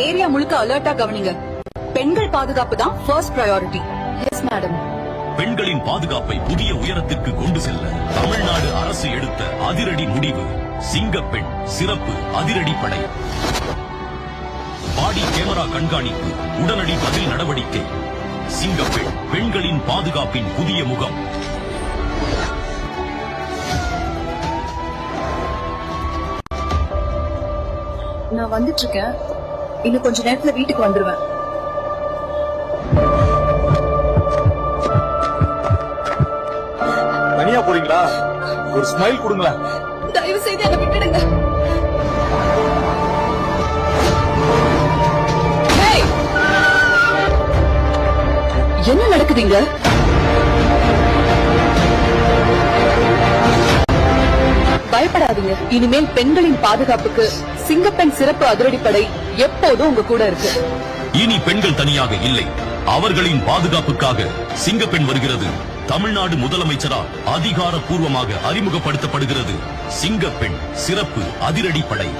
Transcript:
Area முழுக்க அலர்ட்டா கவனிங்க. பெண்கள் பாதுகாப்பு தான் ஃபர்ஸ்ட் பிரையாரிட்டி. Yes madam. பெண்களின் பாதுகாப்பை புதிய உயரத்திற்கு கொண்டு செல்ல தமிழ்நாடு அரசு எடுத்த அதிரடி முடிவு சிங்கப்பெண் சிறப்பு அதிரடி படை. பாடி கேமரா கண்காணிப்பு, உடனடி பதில் நடவடிக்கை. சிங்கப்பெண், பெண்களின் பாதுகாப்பின் புதிய முகம். நான் வந்துட்டு இருக்கேன். இன்னும் கொஞ்ச நேரத்துல வீட்டுக்கு வந்துருவேன். தனியா போறீங்களா? ஒரு ஸ்மைல் கொடுங்களேன். தயவு செய்து என்ன விட்டுடுங்க. என்ன நடக்குதுங்க? பயப்படாதீங்க. இனிமேல் பெண்களின் பாதுகாப்புக்கு சிங்கப்பெண் சிறப்பு அதிரடிப்படை எப்போதும் உங்க கூட இருக்கு. இனி பெண்கள் தனியாக இல்லை, அவர்களின் பாதுகாப்புக்காக சிங்கப்பெண் வருகிறது. தமிழ்நாடு முதலமைச்சரால் அதிகாரப்பூர்வமாக அறிமுகப்படுத்தப்படுகிறது சிங்கப்பெண் சிறப்பு அதிரடிப்படை.